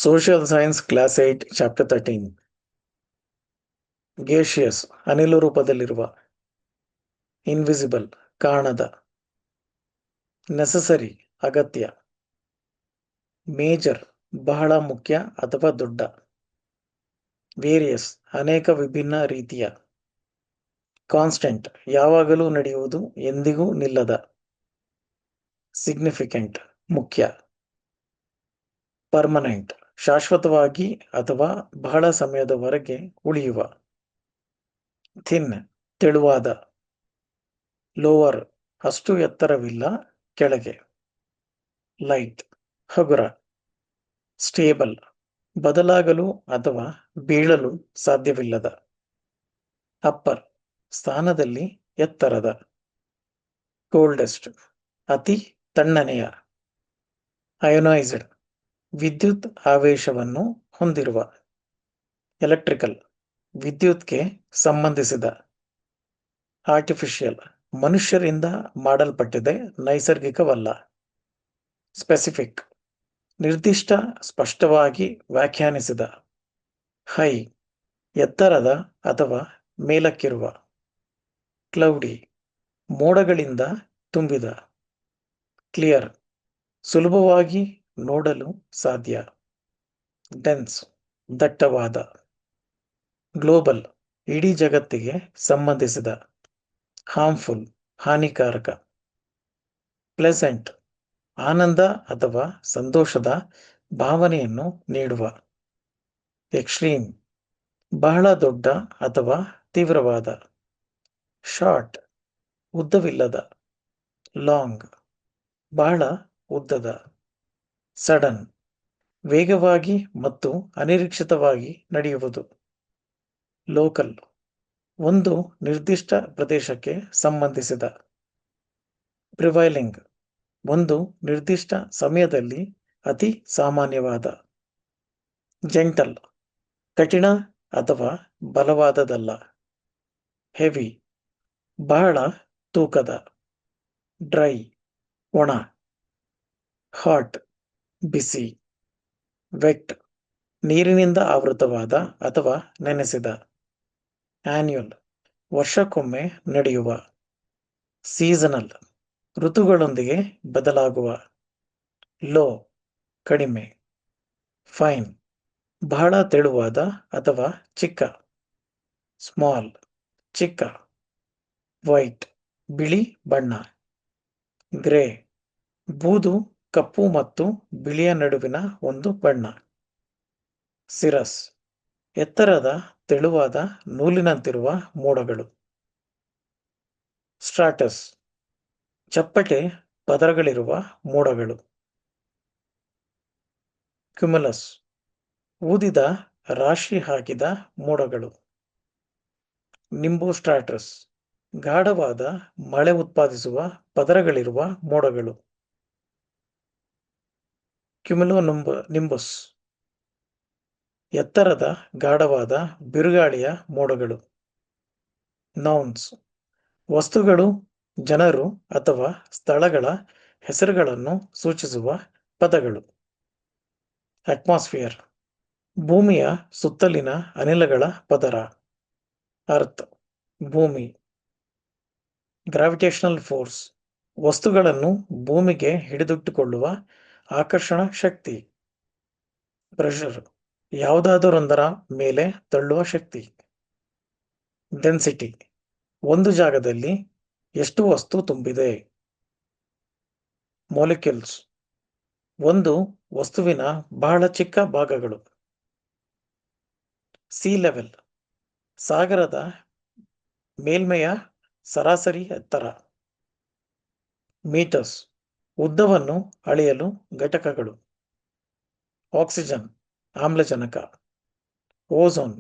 Social Science Class 8 Chapter 13 gaseous ಅನಿಲ ರೂಪದಲ್ಲಿರುವ, invisible ಕಾಣದ, necessary ಅಗತ್ಯ, ಮೇಜರ್ ಬಹಳ ಮುಖ್ಯ ಅಥವಾ ದೊಡ್ಡ, ವೇರಿಯಸ್ ಅನೇಕ ವಿಭಿನ್ನ ರೀತಿಯ, ಕಾನ್ಸ್ಟೆಂಟ್ ಯಾವಾಗಲೂ ನಡೆಯುವುದು ಎಂದಿಗೂ ನಿಲ್ಲದ, ಸಿಗ್ನಿಫಿಕೆಂಟ್ ಮುಖ್ಯ, ಪರ್ಮನೆಂಟ್ ಶಾಶ್ವತವಾಗಿ ಅಥವಾ ಬಹಳ ಸಮಯದವರೆಗೆ ಉಳಿಯುವ, ಥಿನ್ ತೆಳುವಾದ, ಲೋವರ್ ಅಷ್ಟು ಎತ್ತರವಿಲ್ಲ ಕೆಳಗೆ, ಲೈಟ್ ಹಗುರ, ಸ್ಟೇಬಲ್ ಬದಲಾಗಲು ಅಥವಾ ಬೀಳಲು ಸಾಧ್ಯವಿಲ್ಲದ, ಅಪ್ಪರ್ ಸ್ಥಾನದಲ್ಲಿ ಎತ್ತರದ, ಕೋಲ್ಡೆಸ್ಟ್ ಅತಿ ತಣ್ಣನೆಯ, ಅಯೋನೈಸ್ಡ್ ವಿದ್ಯುತ್ ಆವೇಶವನ್ನು ಹೊಂದಿರುವ, ಎಲೆಕ್ಟ್ರಿಕಲ್ ವಿದ್ಯುತ್ಗೆ ಸಂಬಂಧಿಸಿದ, ಆರ್ಟಿಫಿಷಿಯಲ್ ಮನುಷ್ಯರಿಂದ ಮಾಡಲ್ಪಟ್ಟಿದೆ ನೈಸರ್ಗಿಕವಲ್ಲ, ಸ್ಪೆಸಿಫಿಕ್ ನಿರ್ದಿಷ್ಟ ಸ್ಪಷ್ಟವಾಗಿ ವ್ಯಾಖ್ಯಾನಿಸಿದ, ಹೈ ಎತ್ತರದ ಅಥವಾ ಮೇಲಕ್ಕಿರುವ, ಕ್ಲೌಡಿ ಮೋಡಗಳಿಂದ ತುಂಬಿದ, ಕ್ಲಿಯರ್ ಸುಲಭವಾಗಿ ನೋಡಲು ಸಾಧ್ಯ, ಡೆನ್ಸ್ ದಟ್ಟವಾದ, ಗ್ಲೋಬಲ್ ಇಡೀ ಜಗತ್ತಿಗೆ ಸಂಬಂಧಿಸಿದ, ಹಾರ್ಮ್ಫುಲ್ ಹಾನಿಕಾರಕ, ಪ್ಲೆಸೆಂಟ್ ಆನಂದ ಅಥವಾ ಸಂತೋಷದ ಭಾವನೆಯನ್ನು ನೀಡುವ, ಎಕ್ಸ್ಟ್ರೀಮ್ ಬಹಳ ದೊಡ್ಡ ಅಥವಾ ತೀವ್ರವಾದ, ಶಾರ್ಟ್ ಉದ್ದವಿಲ್ಲದ, ಲಾಂಗ್ ಬಹಳ ಉದ್ದದ, ಸಡನ್ ವೇಗವಾಗಿ ಮತ್ತು ಅನಿರೀಕ್ಷಿತವಾಗಿ ನಡೆಯುವುದು, ಲೋಕಲ್ ಒಂದು ನಿರ್ದಿಷ್ಟ ಪ್ರದೇಶಕ್ಕೆ ಸಂಬಂಧಿಸಿದ, ಪ್ರಿವೈಲಿಂಗ್ ಒಂದು ನಿರ್ದಿಷ್ಟ ಸಮಯದಲ್ಲಿ ಅತಿ ಸಾಮಾನ್ಯವಾದ, ಜೆಂಟಲ್ ಕಠಿಣ ಅಥವಾ ಬಲವಾದದಲ್ಲ, ಹೆವಿ ಬಹಳ ತೂಕದ, ಡ್ರೈ ಒಣ, ಹಾಟ್ ಬಿಸಿ, ವೆಟ್ ನೀರಿನಿಂದ ಆವೃತವಾದ ಅಥವಾ ನೆನೆಸಿದ, ಆನ್ಯುಯಲ್ ವರ್ಷಕ್ಕೊಮ್ಮೆ ನಡೆಯುವ, ಸೀಸನಲ್ ಋತುಗಳೊಂದಿಗೆ ಬದಲಾಗುವ, ಲೋ ಕಡಿಮೆ, ಫೈನ್ ಬಹಳ ತೆಳುವಾದ ಅಥವಾ ಚಿಕ್ಕ, ಸ್ಮಾಲ್ ಚಿಕ್ಕ, ವೈಟ್ ಬಿಳಿ ಬಣ್ಣ, ಗ್ರೇ ಬೂದು ಕಪ್ಪು ಮತ್ತು ಬಿಳಿಯ ನಡುವಿನ ಒಂದು ಬಣ್ಣ, ಸಿರಸ್ ಎತ್ತರದ ತೆಳುವಾದ ನೂಲಿನಂತಿರುವ ಮೋಡಗಳು, ಸ್ಟ್ರಾಟಸ್ ಚಪ್ಪಟೆ ಪದರಗಳಿರುವ ಮೋಡಗಳು, ಕ್ಯುಮುಲಸ್ ಊದಿದ ರಾಶಿ ಹಾಕಿದ ಮೋಡಗಳು, ನಿಂಬೋಸ್ಟ್ರಾಟಸ್ ಗಾಢವಾದ ಮಳೆ ಉತ್ಪಾದಿಸುವ ಪದರಗಳಿರುವ ಮೋಡಗಳು, ನಿಂಬಸ್ ಎತ್ತರದ ಗಾಢವಾದ ಬಿರುಗಾಳಿಯ ಮೋಡಗಳು, ನೌನ್ಸ್ ವಸ್ತುಗಳು ಜನರು ಅಥವಾ ಸ್ಥಳಗಳ ಹೆಸರುಗಳನ್ನು ಸೂಚಿಸುವ ಪದಗಳು, ಅಟ್ಮಾಸ್ಫಿಯರ್ ಭೂಮಿಯ ಸುತ್ತಲಿನ ಅನಿಲಗಳ ಪದರ, ಅರ್ತ್ ಭೂಮಿ, ಗ್ರಾವಿಟೇಷನಲ್ ಫೋರ್ಸ್ ವಸ್ತುಗಳನ್ನು ಭೂಮಿಗೆ ಹಿಡಿದಿಟ್ಟುಕೊಳ್ಳುವ ಆಕರ್ಷಣ ಶಕ್ತಿ, ಪ್ರೆಷರ್ ಯಾವುದಾದರೊಂದರ ಮೇಲೆ ತಳ್ಳುವ ಶಕ್ತಿ, ಡೆನ್ಸಿಟಿ ಒಂದು ಜಾಗದಲ್ಲಿ ಎಷ್ಟು ವಸ್ತು ತುಂಬಿದೆ, ಮಾಲಿಕ್ಯೂಲ್ಸ್ ಒಂದು ವಸ್ತುವಿನ ಬಹಳ ಚಿಕ್ಕ ಭಾಗಗಳು, ಸೀ ಲೆವೆಲ್ ಸಾಗರದ ಮೇಲ್ಮೆಯ ಸರಾಸರಿ ಎತ್ತರ, ಮೀಟರ್ಸ್ ಉದ್ದವನ್ನು ಅಳೆಯಲು ಘಟಕಗಳು, ಆಕ್ಸಿಜನ್ ಆಮ್ಲಜನಕ, ಓಝೋನ್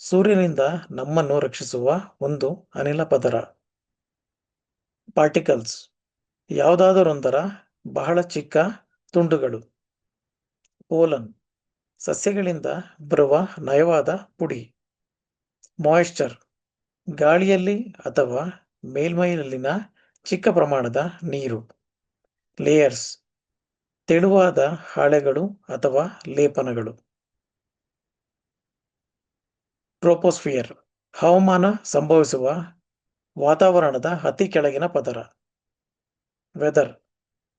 ಸೂರ್ಯನಿಂದ ನಮ್ಮನ್ನು ರಕ್ಷಿಸುವ ಒಂದು ಅನಿಲ ಪದರ, ಪಾರ್ಟಿಕಲ್ಸ್ ಯಾವುದಾದರೊಂದರ ಬಹಳ ಚಿಕ್ಕ ತುಂಡುಗಳು, ಪೋಲನ್ ಸಸ್ಯಗಳಿಂದ ಬರುವ ನಯವಾದ ಪುಡಿ, ಮಾಯಿಶ್ಚರ್ ಗಾಳಿಯಲ್ಲಿ ಅಥವಾ ಮೇಲ್ಮೈಯಲ್ಲಿನ ಚಿಕ್ಕ ಪ್ರಮಾಣದ ನೀರು, ಲೇಯರ್ಸ್ ತೆಳುವಾದ ಹಾಳೆಗಳು ಅಥವಾ ಲೇಪನಗಳು. ಟ್ರೋಪೋಸ್ಫಿಯರ್ ಹವಾಮಾನ ಸಂಭವಿಸುವ ವಾತಾವರಣದ ಅತಿ ಕೆಳಗಿನ ಪದರ. ವೆದರ್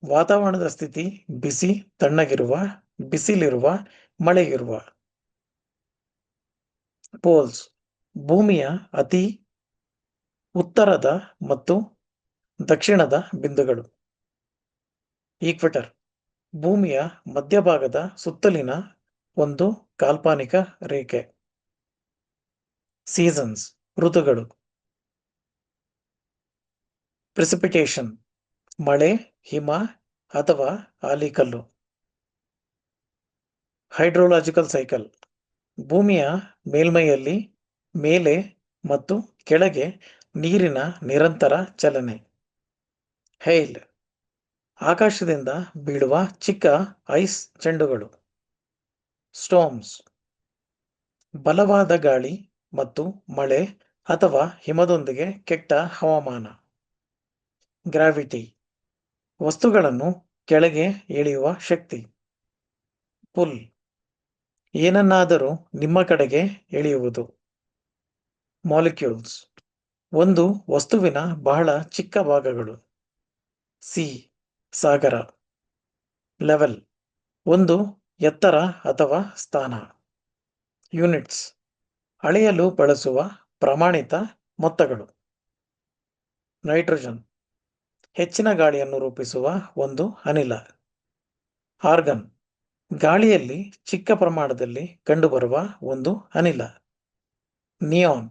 ವಾತಾವರಣದ ಸ್ಥಿತಿ ಬಿಸಿ, ತಣ್ಣಗಿರುವ, ಬಿಸಿಲಿರುವ, ಮಳೆಯಿರುವ. ಪೋಲ್ಸ್ ಭೂಮಿಯ ಅತಿ ಉತ್ತರದ ಮತ್ತು ದಕ್ಷಿಣದ ಬಿಂದುಗಳು. ಈಕ್ವೆಟರ್ ಭೂಮಿಯ ಮಧ್ಯಭಾಗದ ಸುತ್ತಲಿನ ಒಂದು ಕಾಲ್ಪನಿಕ ರೇಖೆ. ಸೀಸನ್ಸ್ ಋತುಗಳು. ಪ್ರೆಸಿಪಿಟೇಷನ್ ಮಳೆ, ಹಿಮ ಅಥವಾ ಆಲಿಕಲ್ಲು. ಹೈಡ್ರೋಲಾಜಿಕಲ್ ಸೈಕಲ್ ಭೂಮಿಯ ಮೇಲ್ಮೈಯಲ್ಲಿ ಮೇಲೆ ಮತ್ತು ಕೆಳಗೆ ನೀರಿನ ನಿರಂತರ ಚಲನೆ. ಹೈಲ್ ಆಕಾಶದಿಂದ ಬೀಳುವ ಚಿಕ್ಕ ಐಸ್ ಚೆಂಡುಗಳು. ಸ್ಟೋಮ್ಸ್ ಬಲವಾದ ಗಾಳಿ ಮತ್ತು ಮಳೆ ಅಥವಾ ಹಿಮದೊಂದಿಗೆ ಕೆಟ್ಟ ಹವಾಮಾನ. ಗ್ರಾವಿಟಿ ವಸ್ತುಗಳನ್ನು ಕೆಳಗೆ ಎಳೆಯುವ ಶಕ್ತಿ. ಪುಲ್ ಏನನ್ನಾದರೂ ನಿಮ್ಮ ಕಡೆಗೆ ಎಳೆಯುವುದು. ಮಾಲಿಕ್ಯೂಲ್ಸ್ ಒಂದು ವಸ್ತುವಿನ ಬಹಳ ಚಿಕ್ಕ ಭಾಗಗಳು. ಸಿ ಸಾಗರ. ಲೆವೆಲ್ ಒಂದು ಎತ್ತರ ಅಥವಾ ಸ್ಥಾನ. ಯೂನಿಟ್ಸ್ ಅಳೆಯಲು ಬಳಸುವ ಪ್ರಮಾಣಿತ ಮೊತ್ತಗಳು. ನೈಟ್ರೋಜನ್ ಹೆಚ್ಚಿನ ಗಾಳಿಯನ್ನು ರೂಪಿಸುವ ಒಂದು ಅನಿಲ. ಆರ್ಗನ್ ಗಾಳಿಯಲ್ಲಿ ಚಿಕ್ಕ ಪ್ರಮಾಣದಲ್ಲಿ ಕಂಡುಬರುವ ಒಂದು ಅನಿಲ. ನಿಯಾನ್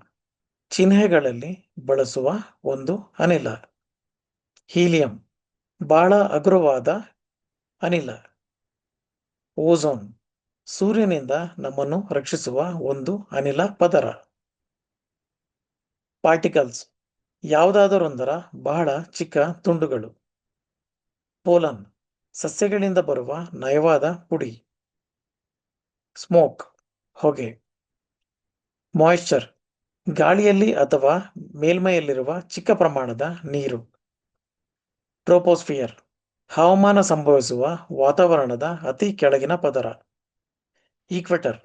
ಚಿಹ್ನೆಗಳಲ್ಲಿ ಬಳಸುವ ಒಂದು ಅನಿಲ. ಹೀಲಿಯಂ ಬಹಳ ಹಗುರವಾದ ಅನಿಲ. ಓಝೋನ್ ಸೂರ್ಯನಿಂದ ನಮ್ಮನ್ನು ರಕ್ಷಿಸುವ ಒಂದು ಅನಿಲ ಪದರ. ಪಾರ್ಟಿಕಲ್ಸ್ ಯಾವುದಾದರೊಂದರ ಬಹಳ ಚಿಕ್ಕ ತುಂಡುಗಳು. ಪೋಲನ್ ಸಸ್ಯಗಳಿಂದ ಬರುವ ನಯವಾದ ಪುಡಿ. ಸ್ಮೋಕ್ ಹೊಗೆ. ಮಾಯಿಶ್ಚರ್ ಗಾಳಿಯಲ್ಲಿ ಅಥವಾ ಮೇಲ್ಮೈಯಲ್ಲಿರುವ ಚಿಕ್ಕ ಪ್ರಮಾಣದ ನೀರು. ಟ್ರೋಪೋಸ್ಫಿಯರ್ ಹವಾಮಾನ ಸಂಭವಿಸುವ ವಾತಾವರಣದ ಅತಿ ಕೆಳಗಿನ ಪದರ. ಈಕ್ವೆಟರ್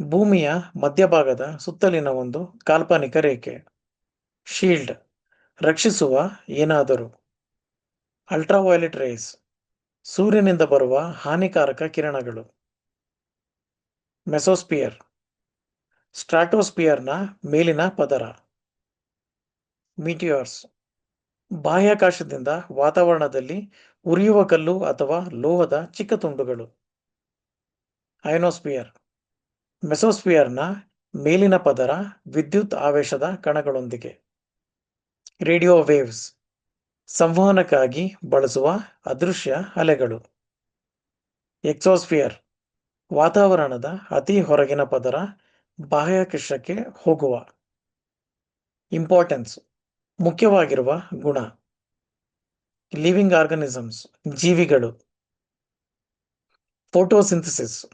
ಭೂಮಿಯ ಮಧ್ಯಭಾಗದ ಸುತ್ತಲಿನ ಒಂದು ಕಾಲ್ಪನಿಕ ರೇಖೆ. ಶೀಲ್ಡ್ ರಕ್ಷಿಸುವ ಏನಾದರೂ. ಅಲ್ಟ್ರಾವೈಲೆಟ್ ರೇಸ್ ಸೂರ್ಯನಿಂದ ಬರುವ ಹಾನಿಕಾರಕ ಕಿರಣಗಳು. ಮೆಸೋಸ್ಪಿಯರ್ ಸ್ಟ್ರಾಟೋಸ್ಪಿಯರ್ನ ಮೇಲಿನ ಪದರ. ಮೀಟಿಯಾರ್ಸ್ ಬಾಹ್ಯಾಕಾಶದಿಂದ ವಾತಾವರಣದಲ್ಲಿ ಉರಿಯುವ ಕಲ್ಲು ಅಥವಾ ಲೋಹದ ಚಿಕ್ಕ ತುಂಡುಗಳು. ಅಯನೋಸ್ಪಿಯರ್ ಮೆಸೋಸ್ಪಿಯರ್ನ ಮೇಲಿನ ಪದರ ವಿದ್ಯುತ್ ಆವೇಶದ ಕಣಗಳೊಂದಿಗೆ. ರೇಡಿಯೋ ವೇವ್ಸ್ ಸಂವಹನಕ್ಕಾಗಿ ಬಳಸುವ ಅದೃಶ್ಯ ಅಲೆಗಳು. ಎಕ್ಸೋಸ್ಫಿಯರ್ ವಾತಾವರಣದ ಅತಿ ಹೊರಗಿನ ಪದರ, ಬಾಹ್ಯಾಕಾಶಕ್ಕೆ ಹೋಗುವ. ಇಂಪಾರ್ಟೆನ್ಸ್ ಮುಖ್ಯವಾಗಿರುವ ಗುಣ. ಲಿವಿಂಗ್ ಆರ್ಗನಿಸಮ್ಸ್ ಜೀವಿಗಳು. ಫೋಟೋಸಿಂಥಸಿಸ್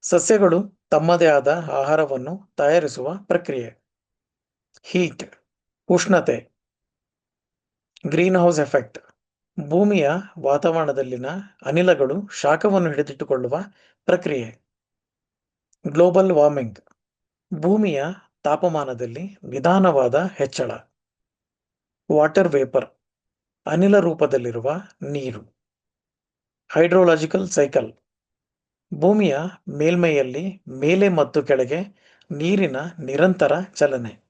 ಸಸ್ಯಗಳು ತಮ್ಮದೇ ಆದ ಆಹಾರವನ್ನು ತಯಾರಿಸುವ ಪ್ರಕ್ರಿಯೆ. ಹೀಟ್ ಉಷ್ಣತೆ. ಗ್ರೀನ್ ಹೌಸ್ ಎಫೆಕ್ಟ್ ಭೂಮಿಯ ವಾತಾವರಣದಲ್ಲಿನ ಅನಿಲಗಳು ಶಾಖವನ್ನು ಹಿಡಿದಿಟ್ಟುಕೊಳ್ಳುವ ಪ್ರಕ್ರಿಯೆ. ಗ್ಲೋಬಲ್ ವಾರ್ಮಿಂಗ್ ಭೂಮಿಯ ತಾಪಮಾನದಲ್ಲಿ ನಿಧಾನವಾದ ಹೆಚ್ಚಳ. ವಾಟರ್ ವೇಪರ್ ಅನಿಲ ರೂಪದಲ್ಲಿರುವ ನೀರು. ಹೈಡ್ರೋಲಾಜಿಕಲ್ ಸೈಕಲ್ ಭೂಮಿಯ ಮೇಲ್ಮೈಯಲ್ಲಿ ಮೇಲೆ ಮತ್ತು ಕೆಳಗೆ ನೀರಿನ ನಿರಂತರ ಚಲನೆ.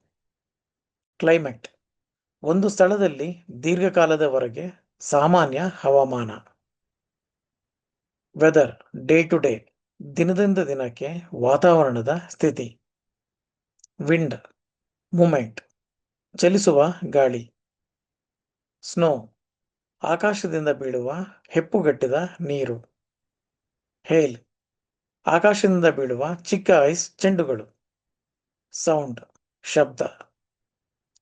ಕ್ಲೈಮೇಟ್ ಒಂದು ಸ್ಥಳದಲ್ಲಿ ದೀರ್ಘಕಾಲದವರೆಗೆ ಸಾಮಾನ್ಯ ಹವಾಮಾನ. ವೆದರ್ ಡೇ ಟು ಡೇ ದಿನದಿಂದ ದಿನಕ್ಕೆ ವಾತಾವರಣದ ಸ್ಥಿತಿ. ವಿಂಡ್ ಮೂಮೆಂಟ್ ಚಲಿಸುವ ಗಾಳಿ. ಸ್ನೋ ಆಕಾಶದಿಂದ ಬೀಳುವ ಹೆಪ್ಪುಗಟ್ಟಿದ ನೀರು. ಹೇಲ್ ಆಕಾಶದಿಂದ ಬೀಳುವ ಚಿಕ್ಕ ಐಸ್ ಚೆಂಡುಗಳು. ಸೌಂಡ್ ಶಬ್ದ.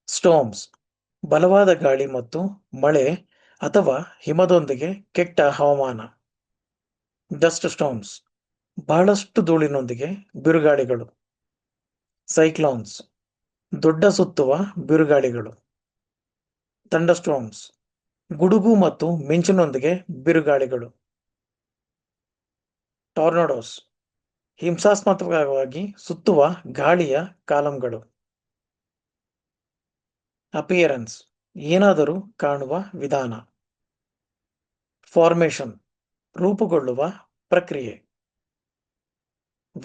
ಸ್ಟೋಮ್ಸ್ ಬಲವಾದ ಗಾಳಿ ಮತ್ತು ಮಳೆ ಅಥವಾ ಹಿಮದೊಂದಿಗೆ ಕೆಟ್ಟ ಹವಾಮಾನ. ಡಸ್ಟ್ ಸ್ಟೋಮ್ಸ್ ಬಹಳಷ್ಟು ಧೂಳಿನೊಂದಿಗೆ ಬಿರುಗಾಳಿಗಳು. ಸೈಕ್ಲೋನ್ಸ್ ದೊಡ್ಡ ಸುತ್ತುವ ಬಿರುಗಾಳಿಗಳು. ಥಂಡರ್ಸ್ಟಾರ್ಮ್ಸ್ ಗುಡುಗು ಮತ್ತು ಮಿಂಚಿನೊಂದಿಗೆ ಬಿರುಗಾಳಿಗಳು. ಟಾರ್ನಡೋಸ್ ಹಿಂಸಾತ್ಮಕವಾಗಿ ಸುತ್ತುವ ಗಾಳಿಯ ಕಾಲಂಗಳು. ಅಪಿಯರೆನ್ಸ್ ಏನಾದರೂ ಕಾಣುವ ವಿಧಾನ. ಫಾರ್ಮೇಷನ್ ರೂಪುಗೊಳ್ಳುವ ಪ್ರಕ್ರಿಯೆ.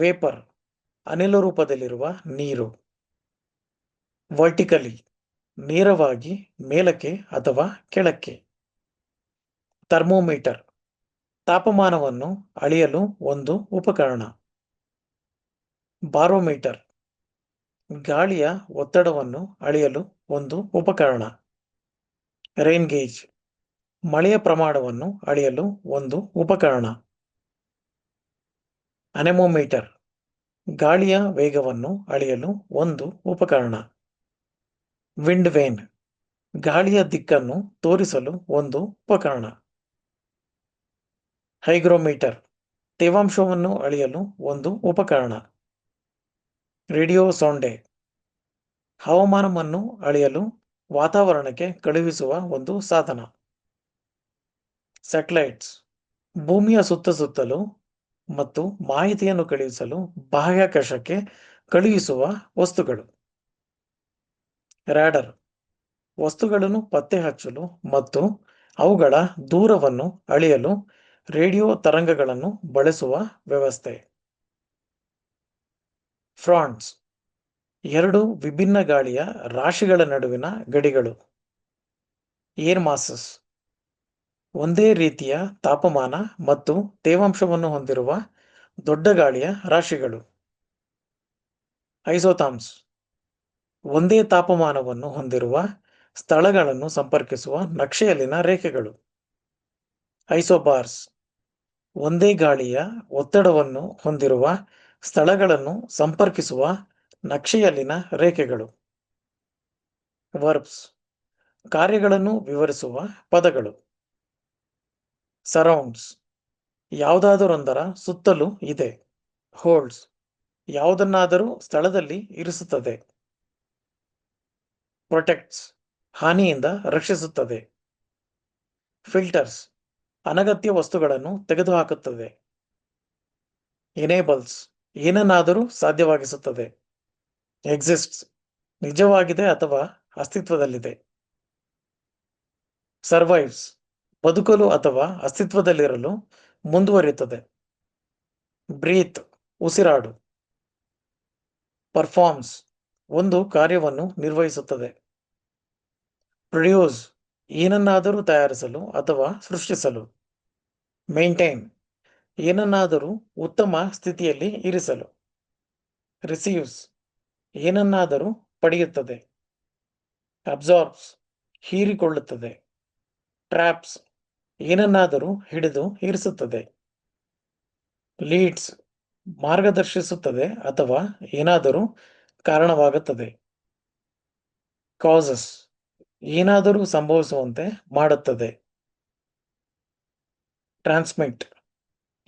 ವೇಪರ್ ಅನಿಲ ರೂಪದಲ್ಲಿರುವ ನೀರು. ವರ್ಟಿಕಲಿ ನೇರವಾಗಿ ಮೇಲಕ್ಕೆ ಅಥವಾ ಕೆಳಕ್ಕೆ. ಥರ್ಮೋಮೀಟರ್ ತಾಪಮಾನವನ್ನು ಅಳೆಯಲು ಒಂದು ಉಪಕರಣ. ಬಾರೋಮೀಟರ್ ಗಾಳಿಯ ಒತ್ತಡವನ್ನು ಅಳೆಯಲು ಒಂದು ಉಪಕರಣ. ರೈನ್ ಗೇಜ್ ಮಳೆಯ ಪ್ರಮಾಣವನ್ನು ಅಳೆಯಲು ಒಂದು ಉಪಕರಣ. ಅನೆಮೋಮೀಟರ್ ಗಾಳಿಯ ವೇಗವನ್ನು ಅಳೆಯಲು ಒಂದು ಉಪಕರಣ. ವಿಂಡ್ ವೇನ್ ಗಾಳಿಯ ದಿಕ್ಕನ್ನು ತೋರಿಸಲು ಒಂದು ಉಪಕರಣ. ಹೈಗ್ರೋಮೀಟರ್ ತೇವಾಂಶವನ್ನು ಅಳೆಯಲು ಒಂದು ಉಪಕರಣ. ರೇಡಿಯೋ ಸೌಂಡೆ ಹವಾಮಾನವನ್ನು ಅಳೆಯಲು ವಾತಾವರಣಕ್ಕೆ ಕಳುಹಿಸುವ ಒಂದು ಸಾಧನ. ಸ್ಯಾಟಲೈಟ್ಸ್ ಭೂಮಿಯ ಸುತ್ತಲೂ ಮತ್ತು ಮಾಹಿತಿಯನ್ನು ಕಳುಹಿಸಲು ಬಾಹ್ಯಾಕಾಶಕ್ಕೆ ಕಳುಹಿಸುವ ವಸ್ತುಗಳು. ರಾಡರ್ ವಸ್ತುಗಳನ್ನು ಪತ್ತೆ ಹಚ್ಚಲು ಮತ್ತು ಅವುಗಳ ದೂರವನ್ನು ಅಳೆಯಲು ರೇಡಿಯೋ ತರಂಗಗಳನ್ನು ಬಳಸುವ ವ್ಯವಸ್ಥೆ. ಫ್ರಾಂಟ್ಸ್ ಎರಡು ವಿಭಿನ್ನ ಗಾಳಿಯ ರಾಶಿಗಳ ನಡುವಿನ ಗಡಿಗಳು. ಏರ್ ಮಾಸಸ್ ಒಂದೇ ರೀತಿಯ ತಾಪಮಾನ ಮತ್ತು ತೇವಾಂಶವನ್ನು ಹೊಂದಿರುವ ದೊಡ್ಡ ಗಾಳಿಯ ರಾಶಿಗಳು. ಐಸೋಥಾಮ್ಸ್ ಒಂದೇ ತಾಪಮಾನವನ್ನು ಹೊಂದಿರುವ ಸ್ಥಳಗಳನ್ನು ಸಂಪರ್ಕಿಸುವ ನಕ್ಷೆಯಲ್ಲಿನ ರೇಖೆಗಳು. ಐಸೋಬಾರ್ಸ್ ಒಂದೇ ಗಾಳಿಯ ಒತ್ತಡವನ್ನು ಹೊಂದಿರುವ ಸ್ಥಳಗಳನ್ನು ಸಂಪರ್ಕಿಸುವ ನಕ್ಷೆಯಲ್ಲಿನ ರೇಖೆಗಳು. ವರ್ಬ್ಸ್ ಕಾರ್ಯಗಳನ್ನು ವಿವರಿಸುವ ಪದಗಳು. ಸರೌಂಡ್ಸ್ ಯಾವುದಾದರೊಂದರ ಸುತ್ತಲೂ ಇದೆ. ಹೋಲ್ಡ್ಸ್ ಯಾವುದನ್ನಾದರೂ ಸ್ಥಳದಲ್ಲಿ ಇರಿಸುತ್ತದೆ. ಪ್ರೊಟೆಕ್ಟ್ಸ್ ಹಾನಿಯಿಂದ ರಕ್ಷಿಸುತ್ತದೆ. ಫಿಲ್ಟರ್ಸ್ ಅನಗತ್ಯ ವಸ್ತುಗಳನ್ನು ತೆಗೆದುಹಾಕುತ್ತದೆ. ಎನೇಬಲ್ಸ್ ಏನನ್ನಾದರೂ ಸಾಧ್ಯವಾಗಿಸುತ್ತದೆ. ಎಕ್ಸಿಸ್ಟ್ಸ್ ನಿಜವಾಗಿದೆ ಅಥವಾ ಅಸ್ತಿತ್ವದಲ್ಲಿದೆ. ಸರ್ವೈವ್ಸ್ ಬದುಕಲು ಅಥವಾ ಅಸ್ತಿತ್ವದಲ್ಲಿರಲು ಮುಂದುವರಿಯುತ್ತದೆ. ಬ್ರೀತ್ ಉಸಿರಾಡು. ಪರ್ಫಾರ್ಮ್ಸ್ ಒಂದು ಕಾರ್ಯವನ್ನು ನಿರ್ವಹಿಸುತ್ತದೆ. ಪ್ರೊಡ್ಯೂಸ್ ಏನನ್ನಾದರೂ ತಯಾರಿಸಲು ಅಥವಾ ಸೃಷ್ಟಿಸಲು. ಮೇಂಟೈನ್ ಏನನ್ನಾದರೂ ಉತ್ತಮ ಸ್ಥಿತಿಯಲ್ಲಿ ಇರಿಸಲು. ರಿಸೀವ್ಸ್ ಏನನ್ನಾದರೂ ಪಡೆಯುತ್ತದೆ. ಅಬ್ಸಾರ್ಬ್ಸ್ ಹೀರಿಕೊಳ್ಳುತ್ತದೆ. ಟ್ರ್ಯಾಪ್ಸ್ ಏನನ್ನಾದರೂ ಹಿಡಿದು ಇರಿಸುತ್ತದೆ. ಲೀಡ್ಸ್ ಮಾರ್ಗದರ್ಶಿಸುತ್ತದೆ ಅಥವಾ ಏನಾದರೂ ಕಾರಣವಾಗುತ್ತದೆ. ಕಾಸಸ್ ಏನಾದರೂ ಸಂಭವಿಸುವಂತೆ ಮಾಡುತ್ತದೆ. ಟ್ರಾನ್ಸ್ಮಿಟ್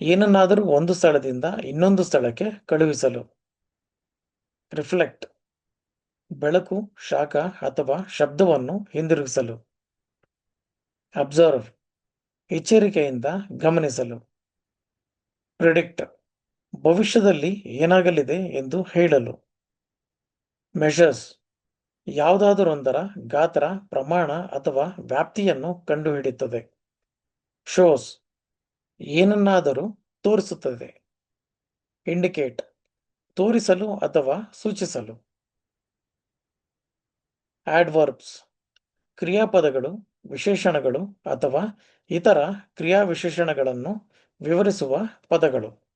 ಏನನ್ನಾದರೂ ಒಂದು ಸ್ಥಳದಿಂದ ಇನ್ನೊಂದು ಸ್ಥಳಕ್ಕೆ ಕಳುಹಿಸಲು. ರಿಫ್ಲೆಕ್ಟ್ ಬೆಳಕು, ಶಾಖ ಅಥವಾ ಶಬ್ದವನ್ನು ಹಿಂದಿರುಗಿಸಲು. ಅಬ್ಸರ್ವ್ ಎಚ್ಚರಿಕೆಯಿಂದ ಗಮನಿಸಲು. ಪ್ರಿಡಿಕ್ಟ್ ಭವಿಷ್ಯದಲ್ಲಿ ಏನಾಗಲಿದೆ ಎಂದು ಹೇಳಲು. ಮೆಷರ್ಸ್ ಯಾವುದಾದರೊಂದರ ಗಾತ್ರ, ಪ್ರಮಾಣ ಅಥವಾ ವ್ಯಾಪ್ತಿಯನ್ನು ಕಂಡುಹಿಡಿಯುತ್ತದೆ. ಶೋಸ್ ಏನನ್ನಾದರೂ ತೋರಿಸುತ್ತದೆ. ಇಂಡಿಕೇಟ್ ತೋರಿಸಲು ಅಥವಾ ಸೂಚಿಸಲು. ಆಡ್ವರ್ಬ್ಸ್ ಕ್ರಿಯಾಪದಗಳು, ವಿಶೇಷಣಗಳು ಅಥವಾ ಇತರ ಕ್ರಿಯಾವಿಶೇಷಣಗಳನ್ನು ವಿವರಿಸುವ ಪದಗಳು.